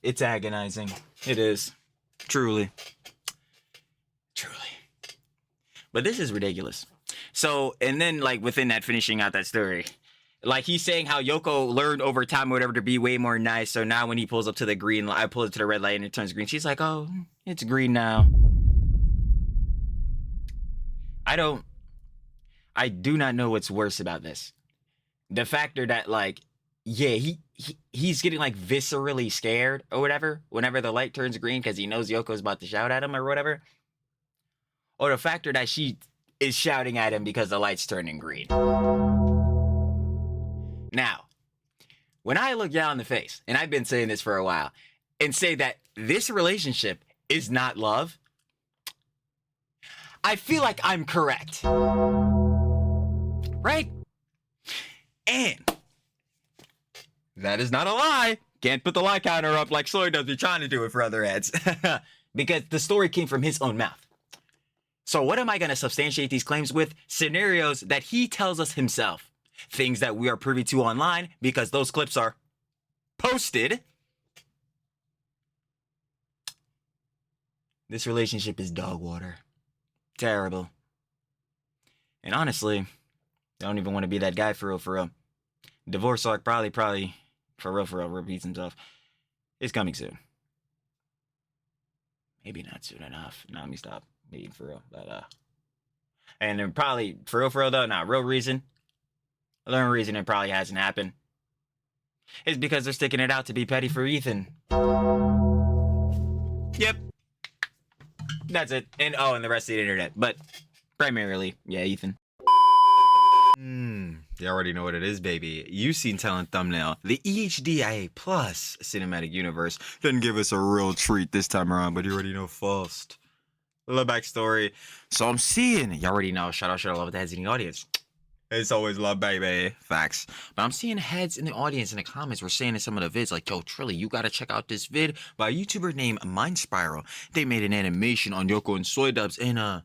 It's agonizing. It is. Truly. But this is ridiculous. So, and then like within that, finishing out that story, like he's saying how Yoko learned over time or whatever to be way more nice. So now when he pulls up to the green light, I pull it to the red light and it turns green. She's like, oh, it's green now. I do not know what's worse about this. The factor that like, yeah, he's getting like viscerally scared or whatever whenever the light turns green because he knows Yoko's about to shout at him or whatever. Or the factor that she is shouting at him because the light's turning green. Now, when I look down in the face, and I've been saying this for a while, and say that this relationship is not love, I feel like I'm correct. Right? And that is not a lie. Can't put the lie counter up like Soy does. You're trying to do it for other ads. Because the story came from his own mouth. So what am I going to substantiate these claims with? Scenarios that he tells us himself. Things that we are privy to online because those clips are posted. This relationship is dog water. Terrible. And honestly, I don't even want to be that guy for real. Divorce arc probably, for real, repeats himself. It's coming soon. Maybe not soon enough. Let me stop being for real. But, and then probably, for real though, not real reason. The only reason it probably hasn't happened is because they're sticking it out to be petty for Ethan. Yep. That's it. And the rest of the internet. But primarily, yeah, Ethan. You already know what it is, baby. You seen telling thumbnail. The EHDIA Plus cinematic universe didn't give us a real treat this time around, but you already know first. A little backstory. So I'm seeing, you already know, shout out, love the heads in the audience. It's always love, baby. Facts. But I'm seeing heads in the audience in the comments were saying in some of the vids, like, yo, Trilly, you gotta check out this vid by a YouTuber named Mind Spiral. They made an animation on Yoko and Idubbbz, and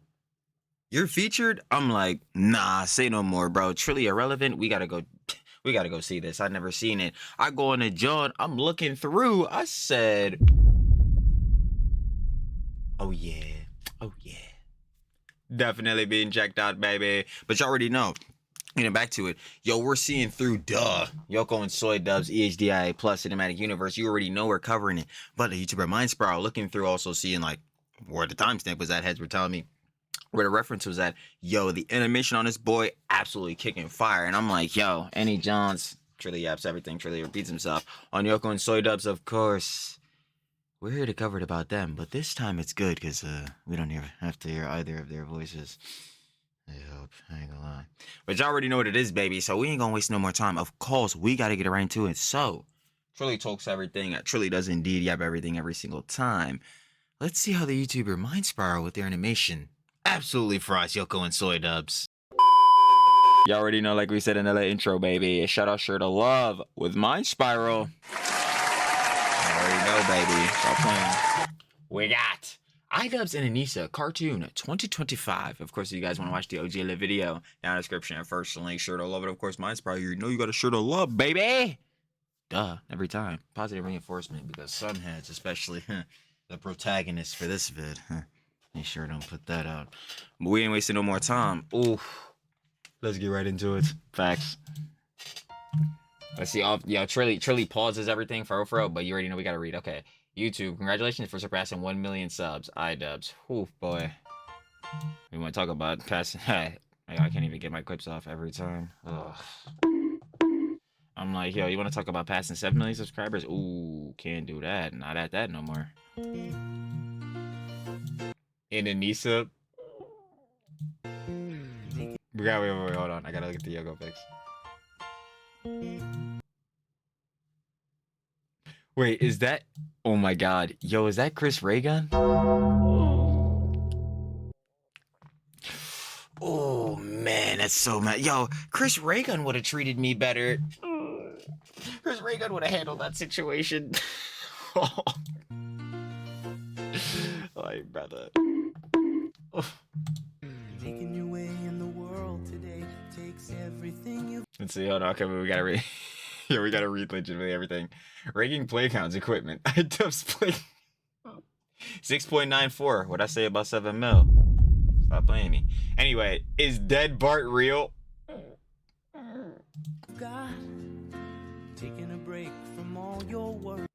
you're featured? I'm like, nah, say no more, bro. Trilly irrelevant. We gotta go see this. I've never seen it. I go on the John, I'm looking through. I said, oh yeah. Definitely being checked out, baby. But you already know. Getting back to it, yo, we're seeing through Yoko and Idubbbz EHDIA Plus Cinematic Universe. You already know we're covering it. But the YouTuber Mind Spiral looking through, also seeing like where the timestamp was at. Heads were telling me where the reference was at. Yo, the animation on this boy absolutely kicking fire. And I'm like, yo, any Johns, Trilly yaps everything. Trilly repeats himself on Yoko and Idubbbz, of course. We're here to cover it about them, but this time it's good because we don't even have to hear either of their voices. I hope. I ain't gonna lie. But you already know what it is, baby, so we ain't gonna waste no more time. Of course, we gotta get right into it. So, Trilly talks everything. Trilly does indeed yap everything every single time. Let's see how the YouTuber Mind Spiral with their animation absolutely fries Yoko and Idubbbz. You already know, like we said in the intro, baby. Shout out Sure to Love with Mind Spiral. You already know, baby. Stop playing. We got Idubbbz and Anisa cartoon 2025. Of course, if you guys want to watch the OG Live video, down in the description and first link. Sure to Love it. Of course, Mind Spiral. You know you got a Sure to Love, baby. Duh, every time. Positive reinforcement because some heads, especially the protagonist for this vid, they sure don't put that out. But we ain't wasting no more time. Ooh, let's get right into it. Facts. Let's see. Yo, Trilly pauses everything for real, but you already know we gotta read. Okay. YouTube, congratulations for surpassing 1 million subs. Idubbbz. Ooh, boy. We want to talk about passing. I can't even get my clips off every time. Ugh. I'm like, yo, you want to talk about passing 7 million subscribers? Ooh, can't do that. Not at that no more. In Anisa. Wait, hold on. I gotta look at the Yogo pics. Wait, is that? Oh my god. Yo, is that Chris Raygun? Oh man, that's so mad. Yo, Chris Raygun would have treated me better. Chris Raygun would have handled that situation. Oh, brother. Making your way in the world today takes everything you. Let's see, hold on. Okay, we gotta read. Yeah, we gotta read legitimately everything. Ranking play counts, equipment. Idubbbz play 6.94. What'd I say about 7 mil? Stop playing me. Anyway, is dead Bart real? God, taking a break from all your work.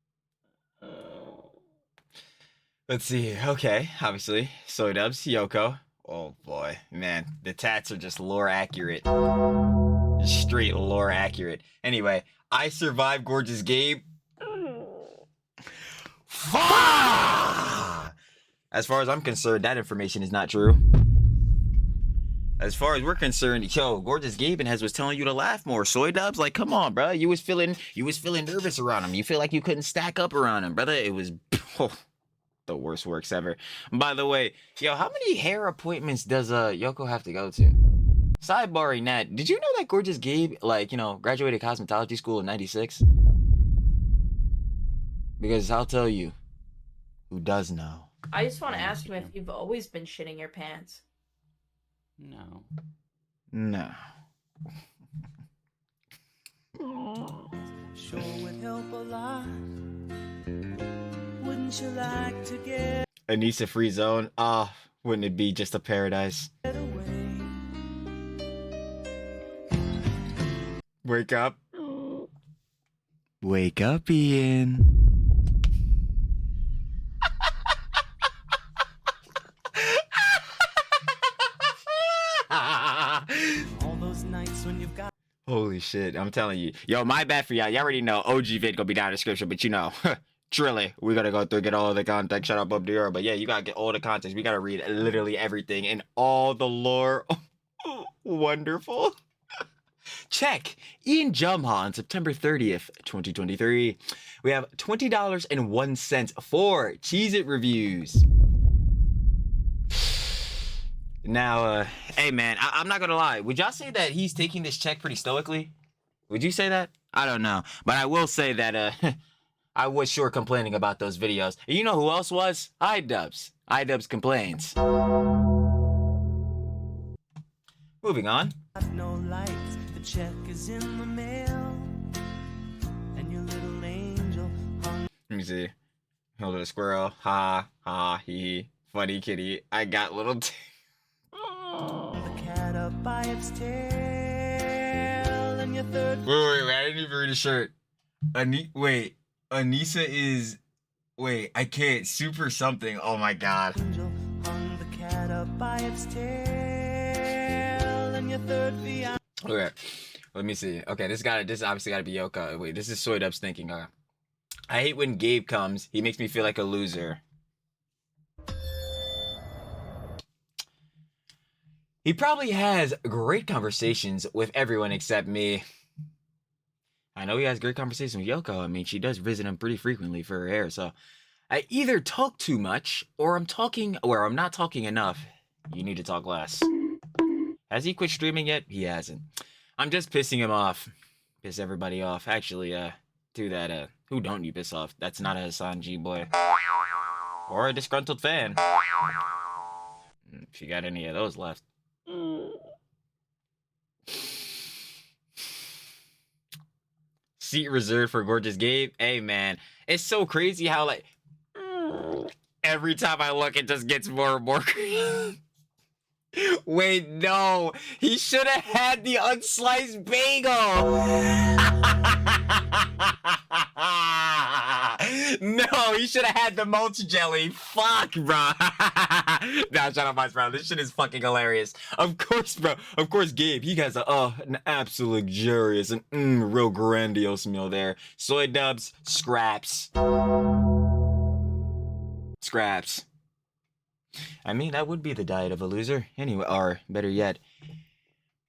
Let's see. Okay, obviously. Idubbbz, Yoko. Oh boy, man. The tats are just lore accurate. Just straight lore accurate. Anyway, I survived Gorgeous Gabe. As far as I'm concerned, that information is not true. As far as we're concerned, yo, Gorgeous Gabe and was telling you to laugh more. Idubbbz, like, come on, bro. You was feeling nervous around him. You feel like you couldn't stack up around him, brother. It was the worst works ever. By the way, yo, how many hair appointments does Yoko have to go to? Sidebarring that, did you know that Gorgeous Gabe, like, you know, graduated cosmetology school in '96? Because I'll tell you, who does know. I just want to ask him if you've always been shitting your pants. No. No. Sure would help a lot. Wouldn't you like to get Anisa free zone. Wouldn't it be just a paradise? away? Wake up. Wake up, Ian. All those nights when you've got Holy shit, I'm telling you. Yo, my bad for y'all. Y'all already know OG vid gonna be down in the description, but you know, Trilly, we gotta go through, get all of the context. Shut up, Bob Dior. But yeah, you gotta get all the context. We gotta read literally everything and all the lore. Wonderful. Check Ian Jumha on September 30th, 2023. We have $20.01 for Cheez-It reviews. Now, hey man, I'm not gonna lie. Would y'all say that he's taking this check pretty stoically? Would you say that? I don't know. But I will say that I was sure complaining about those videos. And you know who else was? Idubbbz. Idubbbz complains. Moving on. no lights, the check is in the mail, and your little angel hung. Let me see. Hold it, a squirrel. Ha, ha, hee. Funny kitty. I got little The cat up by its tail, and your third. Wait, I didn't even read the shirt. Wait, Anisa is... Wait, I can't. Super something. Oh my god. Angel hung the cat up by its tail, and your third fiance. Okay, let me see. Okay, this obviously gotta be Yoko. Wait, this is Idubbbz thinking. I hate when Gabe comes. He makes me feel like a loser. He probably has great conversations with everyone except me. I know he has great conversations with Yoko. I mean, she does visit him pretty frequently for her hair, so I either talk too much or I'm not talking enough. You need to talk less. Has he quit streaming yet? He hasn't. I'm just pissing him off. Piss everybody off. Actually, do that, who don't you piss off? That's not a Hassan G boy. Or a disgruntled fan. If you got any of those left. Seat reserved for Gorgeous Gabe. Hey man, it's so crazy how like every time I look it just gets more and more crazy. Wait, no, he should have had the unsliced bagel. No, he should have had the mulch jelly. Fuck, bro. Nah, shut up, bro. This shit is fucking hilarious. Of course, bro. Of course, Gabe. He has an absolute luxurious and real grandiose meal there. Idubbbz, scraps. Scraps. I mean, that would be the diet of a loser. Anyway, or better yet,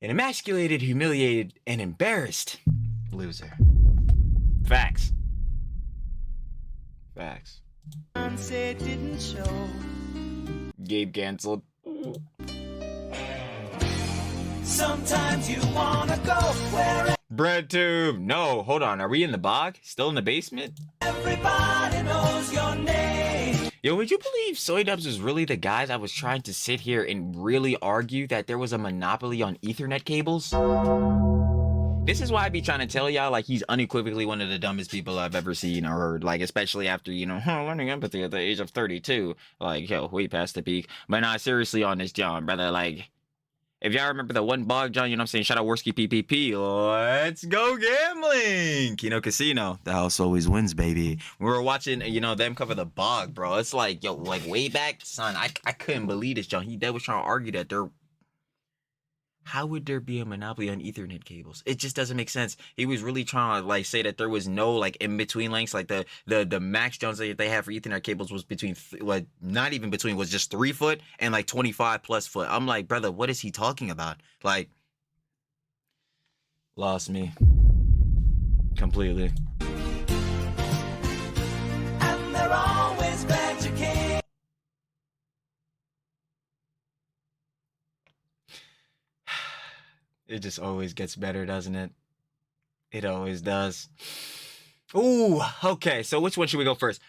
an emasculated, humiliated, and embarrassed loser. Facts. Facts. Didn't show. Gabe canceled. Sometimes you wanna go where Bread tube. No, hold on. Are we in the bog? Still in the basement? everybody knows your name. Yo, would you believe Idubbbz was really the guys I was trying to sit here and really argue that there was a monopoly on Ethernet cables? This is why I be trying to tell y'all, like, he's unequivocally one of the dumbest people I've ever seen or heard. Like, especially after, you know, learning empathy at the age of 32. Like, yo, way past the peak. But nah, seriously on this, John, brother, like, if y'all remember the one bog, John, you know what I'm saying? Shout out Worski PPP. Let's go gambling. Kino Casino. The house always wins, baby. We were watching, you know, them cover the bog, bro. It's like, yo, like, way back, son, I couldn't believe this, John. They was trying to argue that they're... How would there be a monopoly on Ethernet cables? It just doesn't make sense. He was really trying to like say that there was no like in between lengths. Like the max Jones that they have for Ethernet cables was between not even between, was just 3 foot and like 25 plus foot. I'm like, brother, what is he talking about? Like, lost me completely. And they're always glad you came. It just always gets better, doesn't it? It always does. Ooh, okay. So which one should we go first?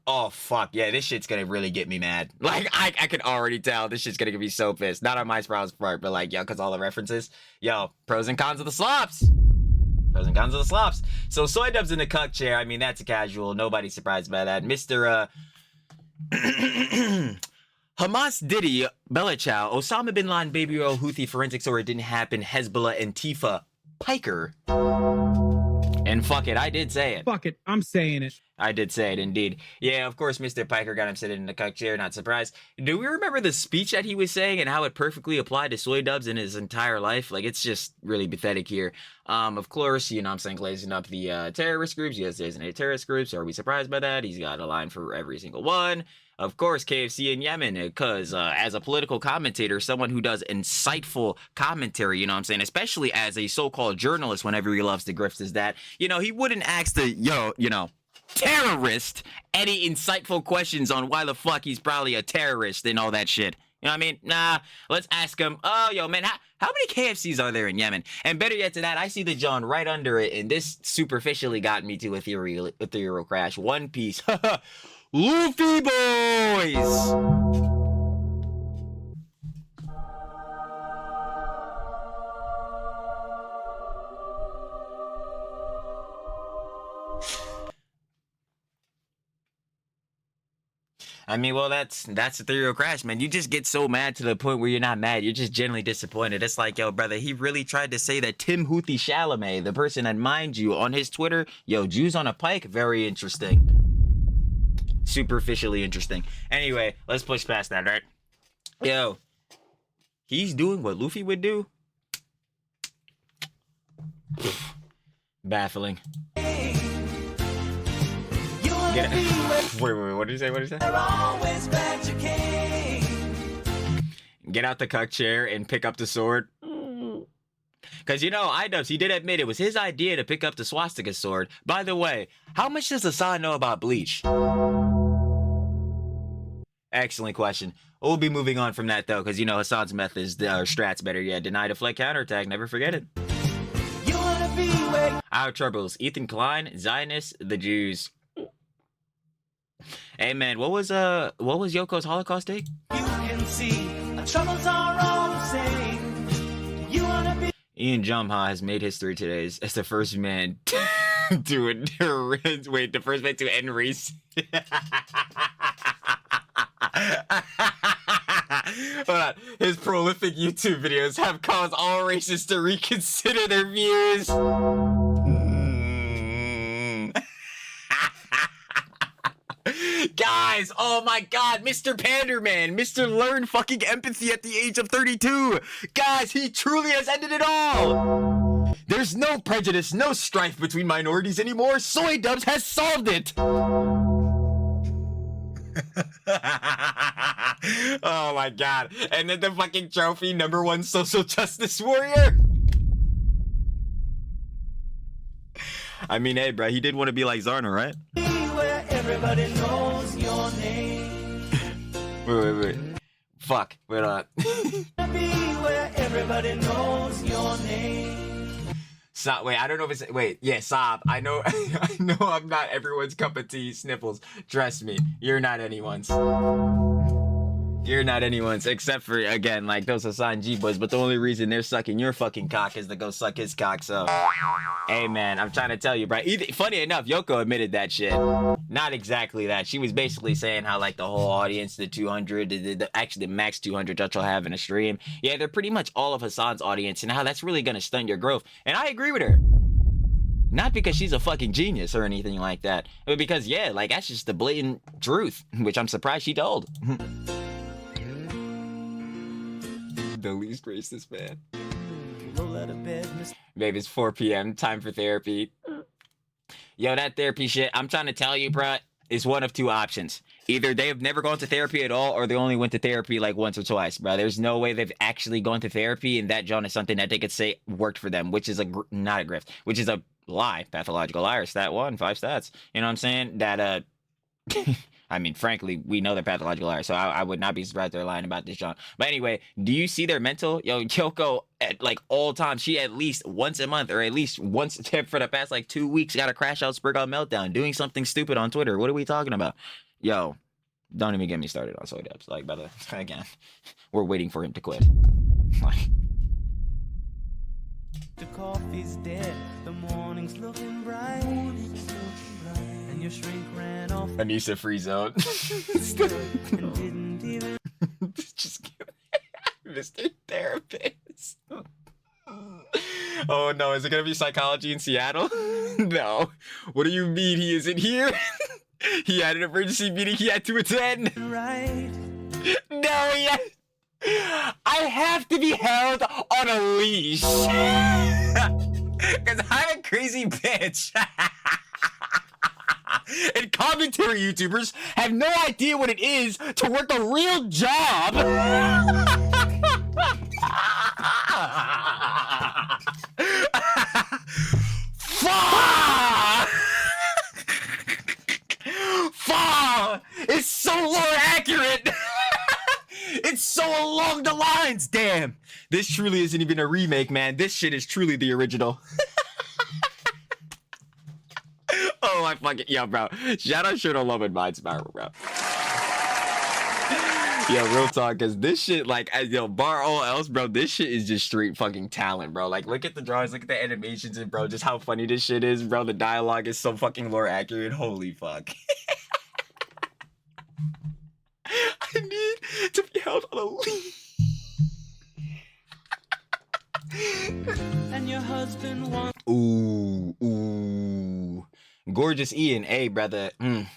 Oh, fuck. Yeah, this shit's gonna really get me mad. Like, I can already tell this shit's gonna get me so pissed. Not on my Sprouts part, but like, yo, because all the references. Yo, pros and cons of the slops. Pros and cons of the slops. So Soy Dub's in the cuck chair. I mean, that's a casual. Nobody's surprised by that. Mr. Hamas Diddy, Bella Chow, Osama Bin Laden, Baby Oil, Houthi, Forensics, or It Didn't Happen, Hezbollah, Antifa, Piker. And fuck it, I did say it. Fuck it, I'm saying it. I did say it, indeed. Yeah, of course, Mr. Piker got him sitting in the cuck chair, not surprised. Do we remember the speech that he was saying and how it perfectly applied to Soy Dubs in his entire life? Like, it's just really pathetic here. Of course, you know what I'm saying, glazing up the terrorist groups. Yes, there's any terrorist groups. Are we surprised by that? He's got a line for every single one. Of course, KFC in Yemen, because as a political commentator, someone who does insightful commentary, you know what I'm saying, especially as a so-called journalist, whenever he loves to grift, is that, you know, he wouldn't ask the, you know, terrorist any insightful questions on why the fuck he's probably a terrorist and all that shit. You know what I mean? Nah, let's ask him, oh, yo, man, how many KFCs are there in Yemen? And better yet to that, I see the John right under it, and this superficially got me to ethereal crash. One Piece. Luffy boys! I mean, well, that's ethereal crash, man. You just get so mad to the point where you're not mad. You're just genuinely disappointed. It's like, yo, brother, he really tried to say that Timothy Chalamet, the person that, mind you, on his Twitter, yo, Jews on a pike, very interesting. Superficially interesting. Anyway, let's push past that, right? Yo, he's doing what Luffy would do. Baffling. Get it. Wait, what did he say? What did he say? Get out the cuck chair and pick up the sword. Because, you know, Idubbbz, he did admit it was his idea to pick up the swastika sword. By the way, how much does Hassan know about Bleach? Excellent question. We'll be moving on from that, though, because, you know, Hassan's methods, strats better yet. Deny deflect counterattack, never forget it. Our troubles, Ethan Klein, Zionists, the Jews. Hey, man, what was Yoko's Holocaust take? You can see our troubles are all the same. You wanna be... Ian Jumha has made history today as the first man to wait, the first man to end race. Hold on. His prolific YouTube videos have caused all races to reconsider their views. Guys, oh my god, Mr. Panderman, Mr. Learn fucking empathy at the age of 32. Guys, he truly has ended it all. There's no prejudice, no strife between minorities anymore. Soy Dubbbz has solved it. Oh my god. And then the fucking trophy, #1 social justice warrior. I mean, hey, bro, he did want to be like Zarna, right? Where everybody knows your name. Wait. Fuck. Wait on. Where everybody knows your name. Sob, wait, I don't know if it's... Wait, yeah, Sob. I know I know I'm not everyone's cup of tea, Sniffles. Trust me, you're not anyone's. You're not anyone's, except for, again, like those Hassan G boys, but the only reason they're sucking your fucking cock is to go suck his cock, so. Hey, man, I'm trying to tell you, bro. Funny enough, Yoko admitted that shit. Not exactly that. She was basically saying how, like, the whole audience, the 200, actually the max 200 that you'll have in a stream, yeah, they're pretty much all of Hassan's audience, and how that's really gonna stunt your growth. And I agree with her. Not because she's a fucking genius or anything like that, but because, yeah, like, that's just the blatant truth, which I'm surprised she told. The least racist man. Babe, it's 4 p.m. Time for therapy. Yo, that therapy shit, I'm trying to tell you, bruh, is one of two options. Either they have never gone to therapy at all, or they only went to therapy like once or twice, bro. There's no way they've actually gone to therapy, and that, John, is something that they could say worked for them, which is not a grift, which is a lie. Pathological liar. Stat 1, 5 stats. You know what I'm saying? That, I mean, frankly, we know they're pathological liars, so I would not be surprised they're lying about this, John. But anyway, do you see their mental? Yo, Kyoko, at like all times, she at least once a month, or at least once for the past like 2 weeks, got a crash out, spurg out meltdown, doing something stupid on Twitter. What are we talking about? Yo, don't even get me started on Idubbbz. Like, by the again, we're waiting for him to quit. Like, The coffee's dead, the morning's looking bright, and your shrink ran off Anisa free zone. and didn't even Just Mr. Therapist. Oh no, is it gonna be psychology in Seattle? No. What do you mean he isn't here? He had an emergency meeting he had to attend. right. No, he had... I have to be held on a leash. Cause I'm a crazy bitch. And commentary YouTubers have no idea what it is to work a real job. Fuck! Fuck! It's so lore accurate. It's so along the lines. Damn, this truly isn't even a remake, man. This shit is truly the original. Oh, I fucking, yo, bro. Shout out Should Love and Mind Spiral, bro. Yo, real talk, cause this shit, like, yo, bar all else, bro, this shit is just straight fucking talent, bro. Like, look at the drawings, look at the animations, and bro, just how funny this shit is, bro. The dialogue is so fucking lore accurate. Holy fuck. I need to be held on a leash. And your husband wants Ooh. Gorgeous Ian, hey brother,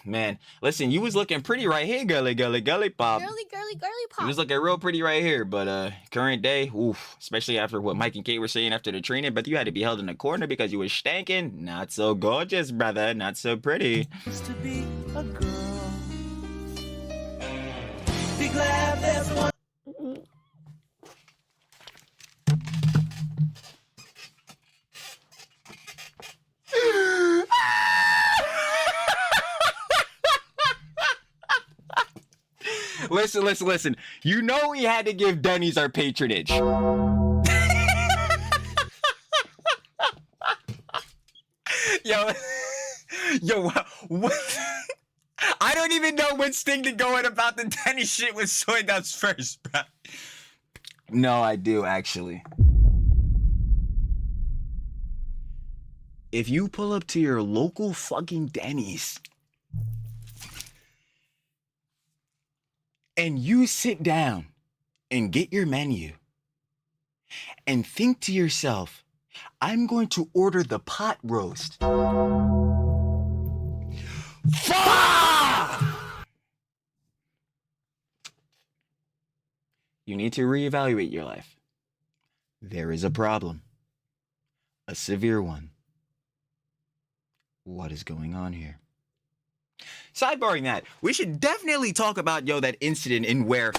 man. Listen, you was looking pretty right here, girly pop. Girly pop. You was looking real pretty right here, but current day, oof, especially after what Mike and Kate were saying after the training, but you had to be held in the corner because you was stankin'. Not so gorgeous, brother, not so pretty. to be a girl. Be glad there's one. Listen. You know we had to give Denny's our patronage. Yo, what? I don't even know which thing to go in about the Denny's shit with Idubbbz first, bro. No, I do, actually. If you pull up to your local fucking Denny's and you sit down and get your menu and think to yourself, I'm going to order the pot roast. Fuck! You need to reevaluate your life. There is a problem. A severe one. What is going on here? Sidebarring that, we should definitely talk about, yo, that incident in where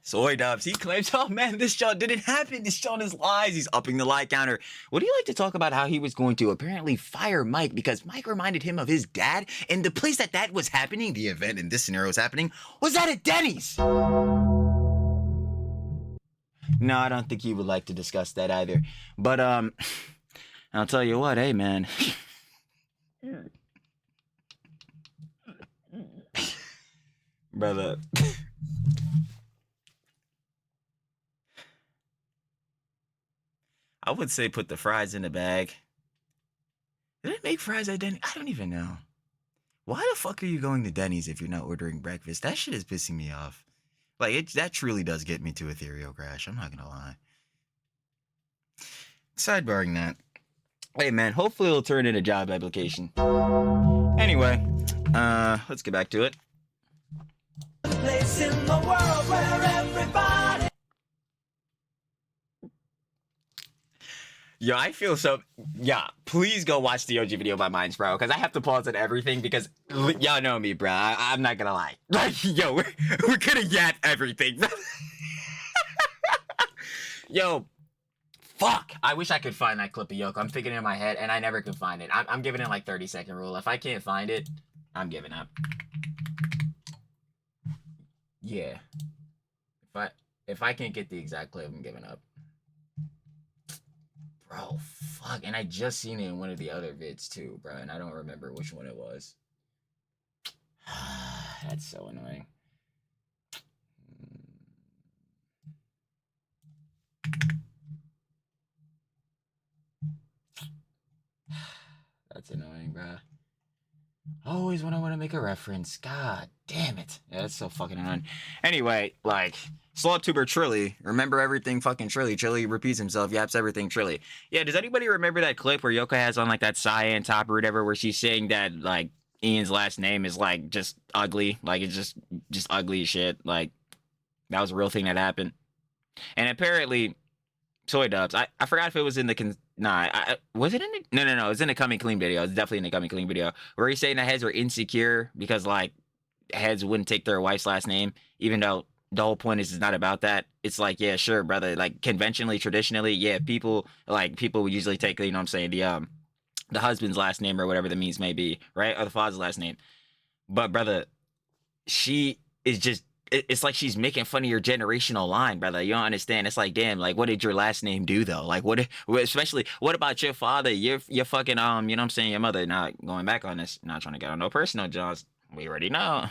Idubbbz, he claims, oh man, this show didn't happen. This show is lies. He's upping the lie counter. Would you like to talk about how he was going to apparently fire Mike because Mike reminded him of his dad, and the place that was happening, the event in this scenario was happening, was at a Denny's? No, I don't think he would like to discuss that either. But I'll tell you what, hey man. Brother. I would say put the fries in the bag. Did it make fries at Denny's? I don't even know. Why the fuck are you going to Denny's if you're not ordering breakfast? That shit is pissing me off. Like, that truly does get me to ethereal crash. I'm not gonna lie. Sidebarring that. Hey, man, hopefully it'll turn into a job application. Anyway, let's get back to it. Place in the world where everybody. Yo, I feel so... Yeah, please go watch the OG video by Minds, bro, because I have to pause at everything because y'all know me, bro. I'm not gonna lie. Like, yo, we're gonna yap everything, bro. Yo, fuck. I wish I could find that clip of Yoko. I'm thinking in my head, and I never can find it. I'm giving it like 30-second rule. If I can't find it, I'm giving up. Yeah. If I can't get the exact clip, I'm giving up. Bro, fuck. And I just seen it in one of the other vids too, bro. And I don't remember which one it was. That's so annoying. That's annoying, bro. Always when I want to make a reference. God damn it. Yeah, that's so fucking annoying. Anyway, like... SlopTuber Trilly, remember everything fucking Trilly. Trilly repeats himself, yaps everything Trilly. Yeah, does anybody remember that clip where Yoko has on like that cyan top or whatever where she's saying that like Ian's last name is like just ugly? Like it's just ugly as shit. Like that was a real thing that happened. And apparently Idubbbz, I forgot if it was in the was it in the no it was in the Coming Clean video. It's definitely in the Coming Clean video where he's saying that heads were insecure because like heads wouldn't take their wife's last name, even though the whole point is it's not about that. It's like, yeah, sure, brother. Like conventionally, traditionally, yeah, people would usually take, you know what I'm saying, the husband's last name or whatever the means may be, right? Or the father's last name. But brother, she is just it's like she's making fun of your generational line, brother. You don't understand. It's like, damn, like what did your last name do though? Like especially what about your father? Your fucking you know what I'm saying, your mother. Not going back on this, not trying to get on no personal Johns. We already know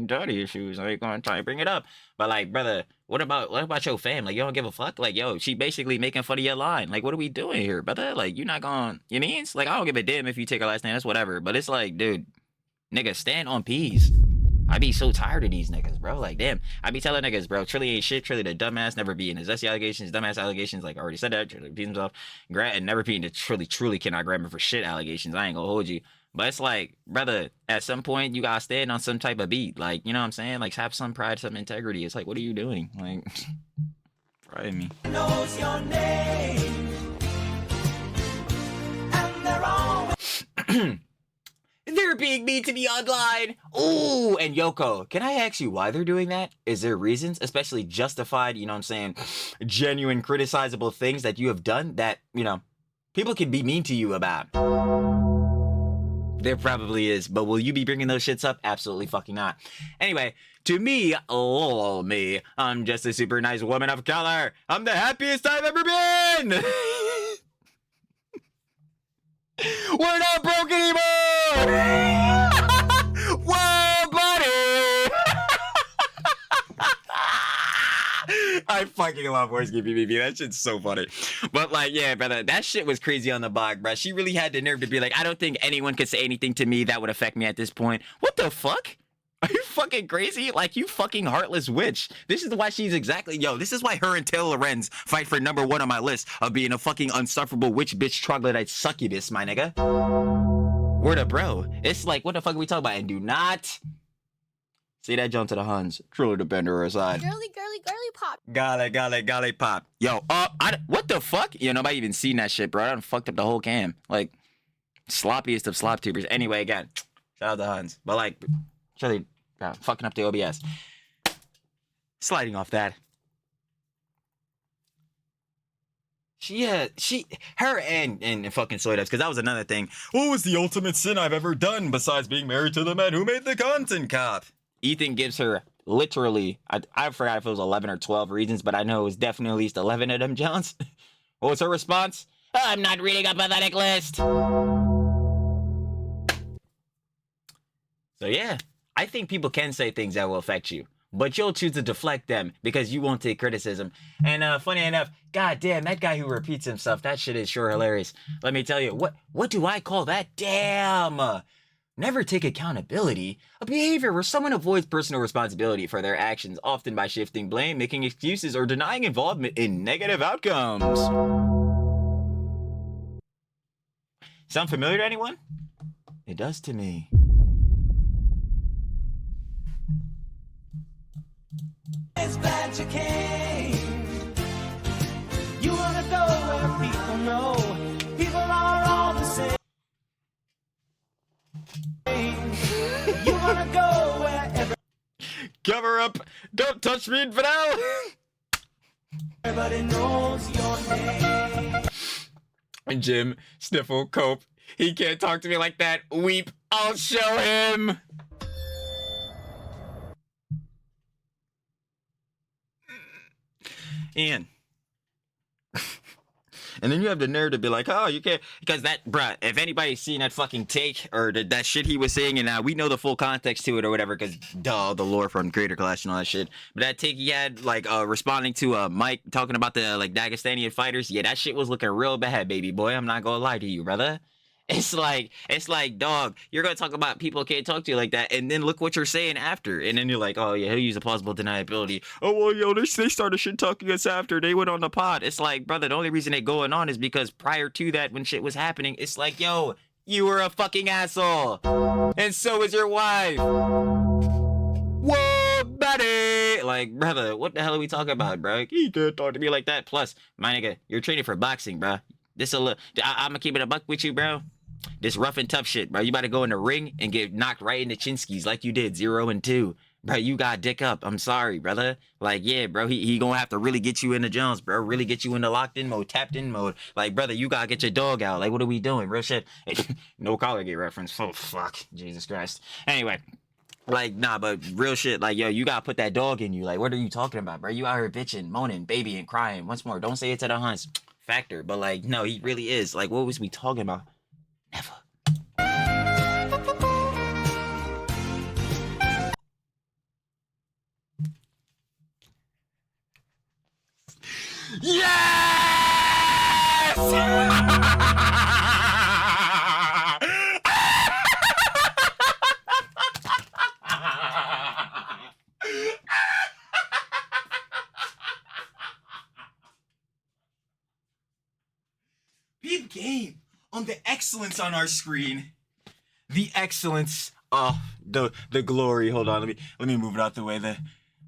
daddy issues. I ain't gonna try and bring it up. But like, brother, what about your fam? Like, you don't give a fuck? Like, yo, she basically making fun of your line. Like, what are we doing here, brother? Like, you not gonna, you means? Like, I don't give a damn if you take her last name, that's whatever. But it's like, dude, nigga, stand on P's. I be so tired of these niggas, bro. Like, damn. I be telling niggas, bro, Trilly ain't shit. Trilly the dumbass, never be in his SC allegations, dumbass allegations. Like, I already said that. Trilly beats himself. And never be in the truly cannot grab him for shit allegations. I ain't gonna hold you. But it's like, brother, at some point, you gotta stand on some type of beat. Like, you know what I'm saying? Like, have some pride, some integrity. It's like, what are you doing? Like, pride in me. Knows your name. And they're all... They're being mean to me online. Ooh, and Yoko, can I ask you why they're doing that? Is there reasons, especially justified, you know what I'm saying, genuine, criticizable things that you have done that, you know, people can be mean to you about? There probably is, but will you be bringing those shits up? Absolutely fucking not. Anyway, to me, oh me, I'm just a super nice woman of color. I'm the happiest I've ever been. We're not broke anymore. Whoa, buddy. I fucking love Worst BBB. That shit's so funny. But like, yeah, brother, that shit was crazy on the block, bro. She really had the nerve to be like, I don't think anyone could say anything to me that would affect me at this point. What the fuck? Are you fucking crazy? Like, you fucking heartless witch. This is why she's exactly, yo, this is why her and Taylor Lorenz fight for #1 on my list of being a fucking unsufferable witch bitch troglodyte succubus, my nigga. Word up, bro. It's like, what the fuck are we talking about? And do not say that jump to the Huns. Truly the bender aside. Girly pop. Golly pop. Yo, what the fuck? Yo, nobody even seen that shit, bro. I done fucked up the whole cam. Like, sloppiest of slop tubers. Anyway, again, shout out to Huns. But like, Charlie, fucking up the OBS. Sliding off that. Her and fucking Idubbbz, because that was another thing. What was the ultimate sin I've ever done besides being married to the man who made the content cop? Ethan gives her literally, I forgot if it was 11 or 12 reasons, but I know it was definitely at least 11 of them, Jones. What was her response? I'm not reading a pathetic list. So yeah, I think people can say things that will affect you. but you'll choose to deflect them because you won't take criticism. And funny enough, goddamn, that guy who repeats himself, that shit is sure hilarious. Let me tell you, what do I call that? Damn. Never take accountability. A behavior where someone avoids personal responsibility for their actions, often by shifting blame, making excuses, or denying involvement in negative outcomes. Sound familiar to anyone? It does to me. It's glad you came. You wanna go where people know people are all the same. You wanna go where Cover up! Don't touch me, infidel! everybody knows your name. And Jim, sniffle, cope. He can't talk to me like that. Weep. I'll show him. Ian. And then you have the nerve to be like, oh, you can't, because that, bruh, if anybody's seen that fucking take or that shit he was saying, and now we know the full context to it or whatever, because duh, the lore from Creator Clash and all that shit. But that take he had, like, responding to Mike talking about the, like, Dagestanian fighters, yeah, that shit was looking real bad, baby boy. I'm not gonna lie to you, brother. It's like, dog, you're gonna talk about people can't talk to you like that, and then look what you're saying after, and then you're like, oh yeah, he'll use a plausible deniability. Oh well, yo, they started shit talking us after they went on the pod. It's like, brother, the only reason they going on is because prior to that, when shit was happening, it's like, yo, you were a fucking asshole, and so is your wife. Whoa, buddy! Like, brother, what the hell are we talking about, bro? You can't talk to me like that. Plus, my nigga, you're training for boxing, bro. I'm gonna keep it a buck with you, bro. This rough and tough shit, bro. You about to go in the ring and get knocked right into chinskis like you did 0 and 2. Bro, you got dick up. I'm sorry, brother. Like, yeah, bro, he gonna have to really get you into Jones, bro. Really get you into locked in mode, tapped in mode. Like, brother, you gotta get your dog out. Like, what are we doing? Real shit. No collar gate reference. Oh, fuck. Jesus Christ. Anyway. Like, nah, but real shit, like, yo, you gotta put that dog in you. Like, what are you talking about, bro? You out here bitching, moaning, babying, crying. Once more, don't say it to the hunts. Factor. But, like, no, he really is. Like, what was we talking about? Never. Yes! Peep game on the excellence on our screen. The excellence. Oh, the glory. Hold on, let me move it out the way.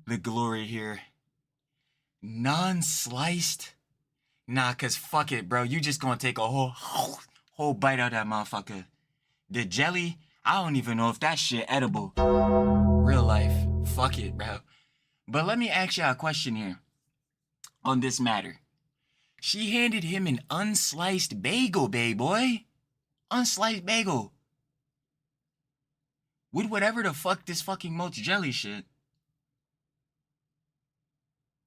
The glory here. Non-sliced? Nah, cause fuck it, bro. You just gonna take a whole bite out of that motherfucker. The jelly, I don't even know if that shit edible. Real life. Fuck it, bro. But let me ask y'all a question here. On this matter. She handed him an unsliced bagel, baby boy. Unsliced bagel. With whatever the fuck this fucking mocha jelly shit.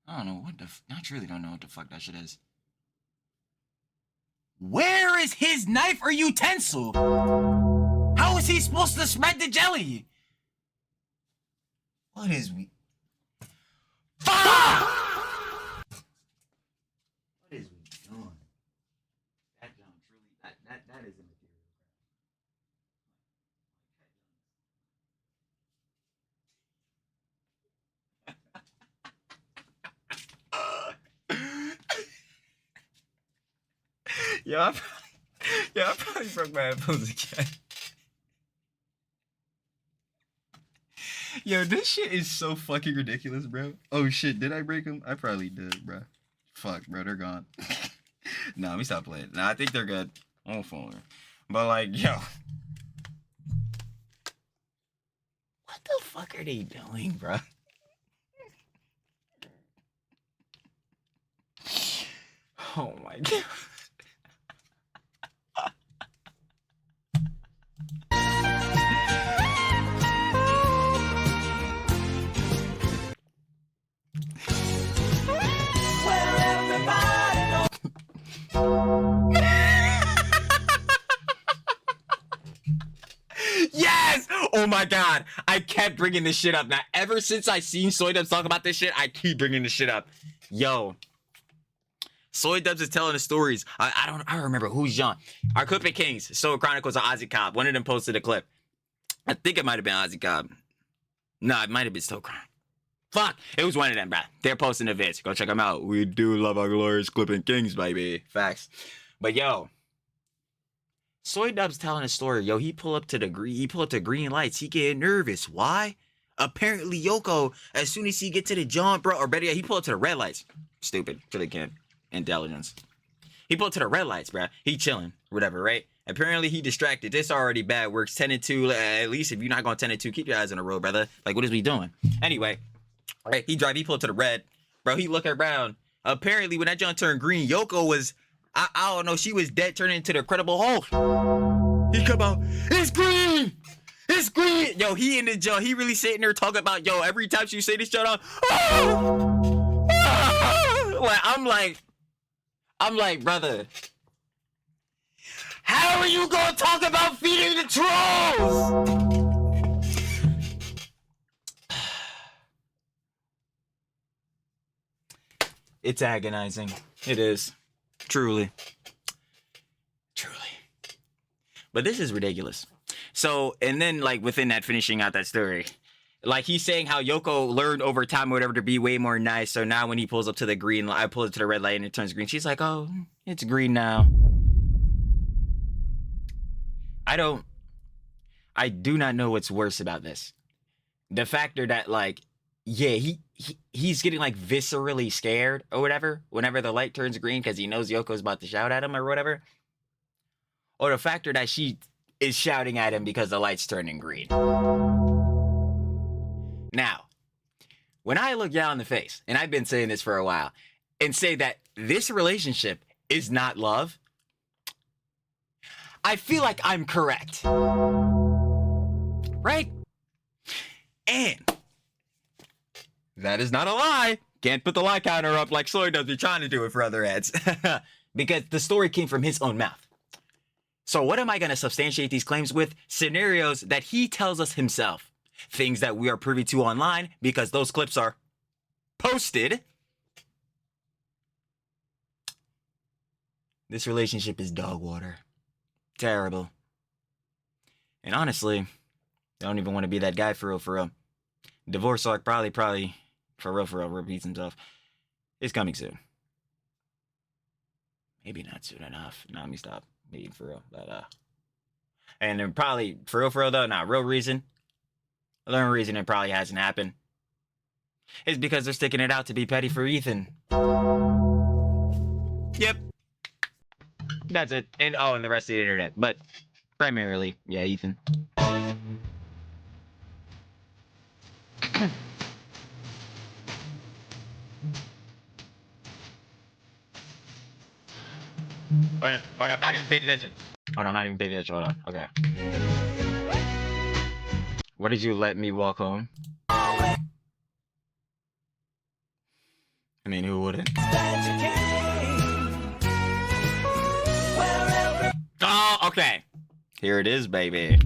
I don't know what the I truly don't know what the fuck that shit is. Where is his knife or utensil? How is he supposed to spread the jelly? What is we? Fuck! What is we doing? That John truly that is a material. I probably broke my headphones again. Yo, this shit is so fucking ridiculous, bro. Oh shit, did I break them? I probably did, bro. Fuck, bro, they're gone. Nah, let me stop playing. Nah, I think they're good. I won't follow her. But like, yo. What the fuck are they doing, bro? Oh my god. Yes! Oh my my god, I kept bringing this shit up. Now, ever since I seen Soy Dubbbz talk about this shit, I keep bringing this shit up. Yo, Soy Dubbbz is telling the stories. I don't remember who's John. Our Clip of Kings, Soul Chronicles of Ozzy Cobb. One of them posted a clip. I think it might have been Ozzy Cobb. No, it might have been Soul Chronicles. Fuck, it was one of them, bro. They're posting the vids. Go check them out. We do love our glorious Clip of Kings, baby. Facts. But yo, Soy Dubbbz telling a story. Yo, he pull up to green lights. He get nervous. Why? Apparently, Yoko, as soon as he get to the John, bro, or better yet, he pull up to the red lights. Stupid. For the kid. Intelligence. He pull up to the red lights, bro. He chilling. Whatever, right? Apparently, he distracted. This already bad. Works 10 and 2. At least if you're not going 10 and 2, keep your eyes on the road, brother. Like, what is we doing? Anyway, right? He pull up to the red. Bro, he look around. Apparently, when that John turned green, Yoko was... I don't know, she was dead, turning into the Incredible Hulk. He come out, it's green! It's green! Yo, he in the jail, he really sitting there talking about, yo, every time she say this shit on, like, I'm like, brother, how are you gonna talk about feeding the trolls? It's agonizing. It is. Truly. But this is ridiculous. So, and then, like, within that, finishing out that story, like, he's saying how Yoko learned over time or whatever to be way more nice. So now when he pulls up to the green light, I pull it to the red light and it turns green. She's like, oh, it's green now. I do not know what's worse about this. The factor that, like, yeah, he's getting, like, viscerally scared or whatever whenever the light turns green because he knows Yoko's about to shout at him or whatever. Or the factor that she is shouting at him because the light's turning green. Now, when I look y'all in the face, and I've been saying this for a while, and say that this relationship is not love, I feel like I'm correct. Right? And that is not a lie. Can't put the lie counter up like Soy does be trying to do it for other ads. Because the story came from his own mouth. So what am I going to substantiate these claims with? Scenarios that he tells us himself. Things that we are privy to online because those clips are posted. This relationship is dog water. Terrible. And honestly, I don't even want to be that guy for real. Divorce arc probably, for real, repeats himself. It's coming soon. Maybe not soon enough. Nah, let me stop. Maybe for real. But, and then probably, for real though, not real reason. The only reason it probably hasn't happened is because they're sticking it out to be petty for Ethan. Yep. That's it. And the rest of the internet. But primarily, yeah, Ethan. I'm not even paying attention. Hold on, not even paying attention. Hold on. Okay. What did you let me walk home? I mean, who wouldn't? Oh, okay. Here it is, baby.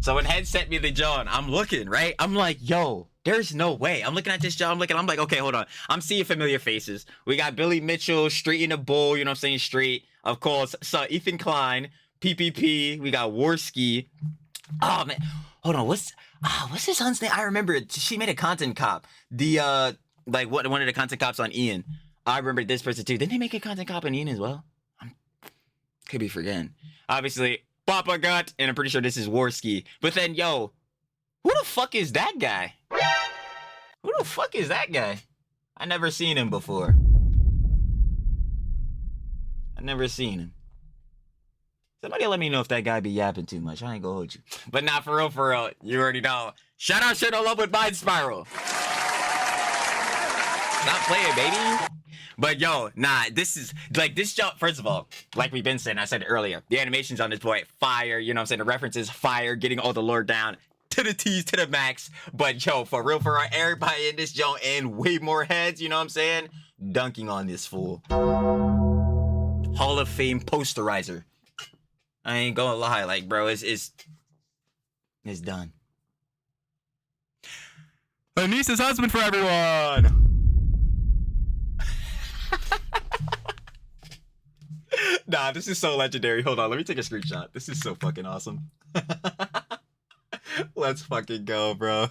So when Head sent me the John, I'm looking, right? I'm like, yo, there's no way. I'm looking at this John, I'm like, okay, hold on. I'm seeing familiar faces. We got Billy Mitchell, Street in the Bull, you know what I'm saying? Street. Of course, so Ethan Klein, PPP. We got Worski. Oh, man. Hold on. What's his son's name? I remember it. She made a content cop. The, like, one of the content cops on Ian. I remember this person, too. Didn't they make a content cop on Ian as well? Could be forgetting. Obviously, Papa Gut, and I'm pretty sure this is Worski. But then, yo, who the fuck is that guy? Who the fuck is that guy? I never seen him before. I never seen him. Somebody let me know if that guy be yapping too much. I ain't gonna hold you. But not for real. You already know. Shout out Shit All Up with Mind Spiral. Stop playing, baby. But yo, nah, this is like this jump. First of all, like we've been saying, I said earlier, the animations on this boy, fire. You know what I'm saying? The references, fire, getting all the lore down to the T's to the max. But yo, for real, everybody in this joint and way more heads, you know what I'm saying? Dunking on this fool. Hall of Fame posterizer. I ain't gonna lie, like, bro, it's It's done. Anisa's husband for everyone. Nah, this is so legendary. Hold on, let me take a screenshot. This is so fucking awesome. Let's fucking go, bro.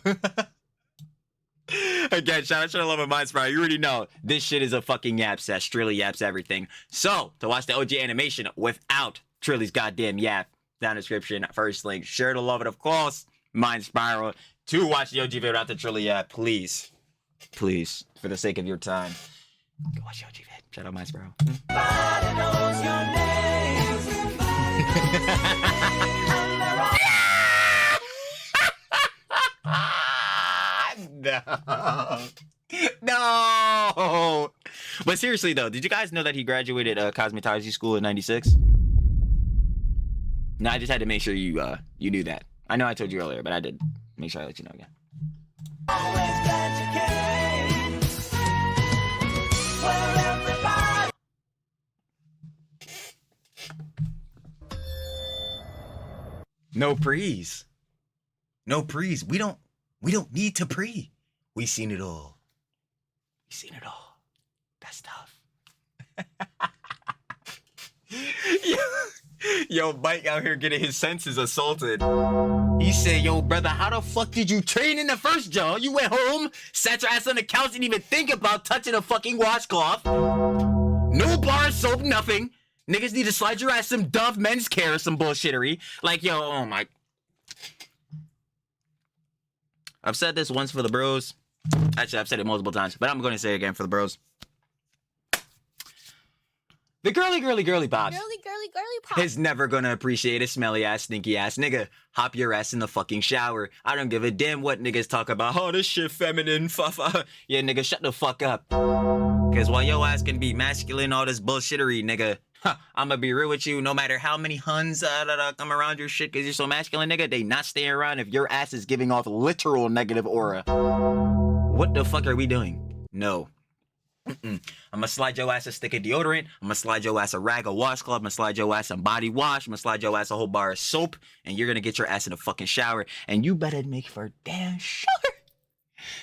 Again, shout out to the love of Mind Sprite. You already know this shit is a fucking yap set. Trilly yaps everything. So, to watch the OG animation without Trilly's goddamn yap, down in the description, first link. Share the love, and of course, Mind Spiral. To watch the OG video without the Trilly yap, please. Please, for the sake of your time, go watch the OG vid. Shout out Mind Spiral. Everybody knows your No. No. But seriously though, did you guys know that he graduated cosmetology school in '96? No, I just had to make sure you knew that. I know I told you earlier, but I did make sure I let you know again. Always glad you came. Well, everybody. No prees. No prees. We don't need to pre. We seen it all. We seen it all. That's tough. Yo, Mike out here getting his senses assaulted. He said, yo, brother, how the fuck did you train in the first job? You went home, sat your ass on the couch, didn't even think about touching a fucking washcloth. No bar soap, nothing. Niggas need to slide your ass some Dove men's care or some bullshittery. Like, yo, oh my. I've said this once for the bros. Actually, I've said it multiple times, but I'm going to say it again for the bros. The girly pops Girly pop. is never gonna appreciate a smelly ass, stinky ass nigga. Hop your ass in the fucking shower. I don't give a damn what niggas talk about. Oh, this shit feminine, fa. Yeah, nigga, shut the fuck up. Cause while your ass can be masculine, all this bullshittery, nigga, I'ma be real with you. No matter how many huns come around your shit, cause you're so masculine, nigga, they not staying around if your ass is giving off literal negative aura. What the fuck are we doing? No. I'ma slide your ass a stick of deodorant. I'ma slide your ass a rag of washcloth. I'ma slide your ass some body wash. I'ma slide your ass a whole bar of soap. And you're gonna get your ass in a fucking shower. And you better make for damn sure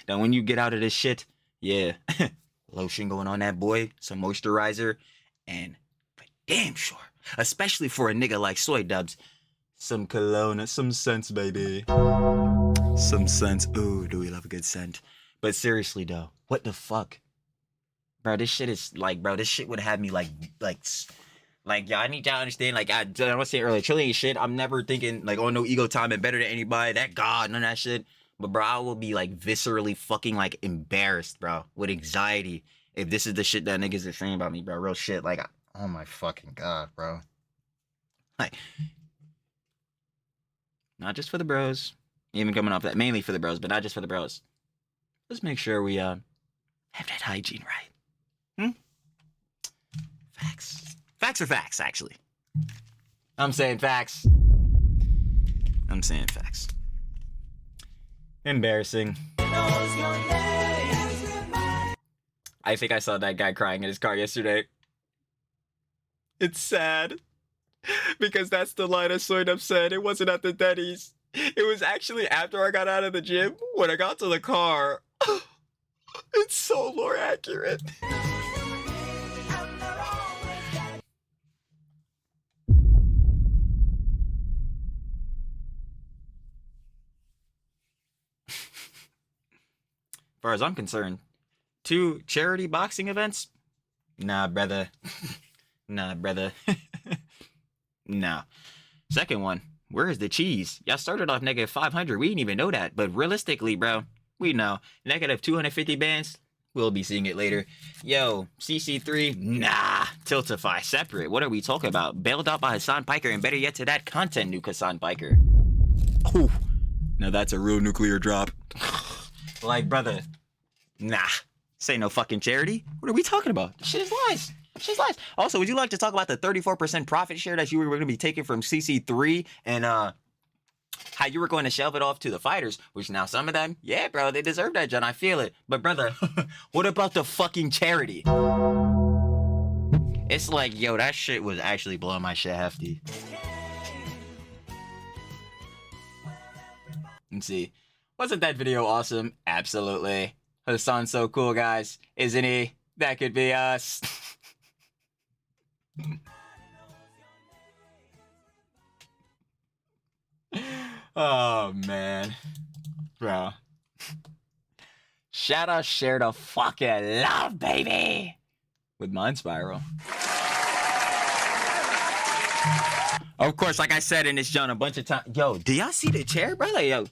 that when you get out of this shit, yeah, lotion going on that boy, some moisturizer, and for damn sure, especially for a nigga like Idubbbz, some cologne, some scents, baby. Some scents. Ooh, do we love a good scent? But seriously though, what the fuck? Bro, this shit is like, bro, this shit would have me like, y'all, I need y'all to understand, like, I was saying earlier, Trilly ain't shit. I'm never thinking, like, oh, no ego time and better than anybody, that God, none of that shit. But, bro, I will be, like, viscerally fucking, like, embarrassed, bro, with anxiety if this is the shit that niggas are saying about me, bro. Real shit, like, oh my fucking God, bro. Like, not just for the bros, even coming off that, mainly for the bros, but not just for the bros. Let's make sure we, have that hygiene right. Facts. Facts are facts, actually. I'm saying facts. I'm saying facts. Embarrassing. I think I saw that guy crying in his car yesterday. It's sad. Because that's the line I Idubbbz said. It wasn't at the Denny's. It was actually after I got out of the gym. When I got to the car. It's so lore accurate. As far as I'm concerned, 2 charity boxing events? Nah, brother. Nah, brother. Nah. Second one, where is the cheese? Y'all started off negative 500. We didn't even know that. But realistically, bro, we know. Negative 250 bands, we'll be seeing it later. Yo, CC3, nah. Tiltify, separate. What are we talking about? Bailed out by Hassan Piker, and better yet to that, content nuke Hassan Piker. Oh, now that's a real nuclear drop. Like, brother, nah. This ain't no fucking charity. What are we talking about? This shit is lies. This shit is lies. Also, would you like to talk about the 34% profit share that you were going to be taking from CC3 and how you were going to shelve it off to the fighters, which now some of them, yeah, bro, they deserve that, John. I feel it. But, brother, what about the fucking charity? It's like, yo, that shit was actually blowing my shit hefty. Let's see. Wasn't that video awesome? Absolutely. Hassan's so cool, guys. Isn't he? That could be us. Oh, man. Bro. Shout out, share the fucking love, baby! With Mind Spiral. Of course, like I said in this John a bunch of times. Yo, do y'all see the chair, bro? Like, yo,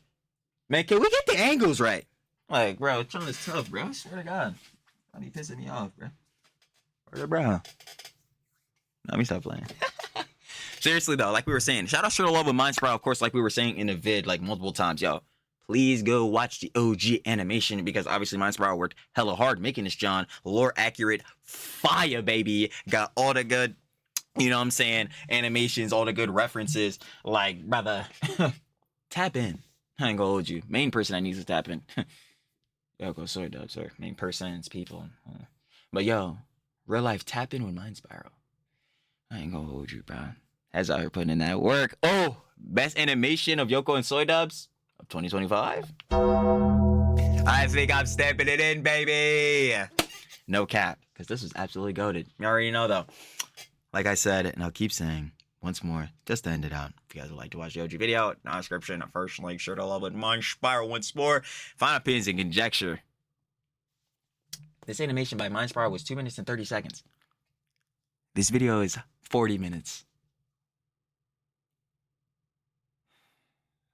man, can we get the angles right? Like, bro, John is tough, bro. I swear to God. Why are you pissing me off, bro? Where's the bro? Let me stop playing. Seriously, though, like we were saying, shout out to the love of Mind Spiral, of course, like we were saying in the vid, like multiple times, yo. Please go watch the OG animation because obviously Mind Spiral worked hella hard making this John. Lore accurate, fire, baby. Got all the good, you know what I'm saying, animations, all the good references. Like, brother, tap in. I ain't gonna hold you. Main person that needs to tap in. Yo, go sorry, Dub, sorry. Main person's people. But yo, real life tap in with Mind Spiral. I ain't gonna hold you, bro. As I putting in that work. Oh, best animation of Yoko and Soy Dubs of 2025. I think I'm stepping it in, baby. No cap, because this was absolutely goated. You already know, though. Like I said, and I'll keep saying once more, just to end it out. If you guys would like to watch the OG video, no description, the first link, sure to love it. Mind Spiral once more. Final opinions and conjecture. This animation by Mind Spiral was 2 minutes and 30 seconds. This video is 40 minutes.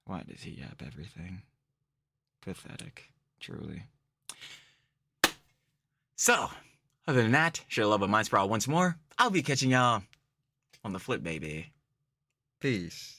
Why does he have everything? Pathetic, truly. So, other than that, share the love of Mind Spiral once more. I'll be catching y'all on the flip, baby. Peace.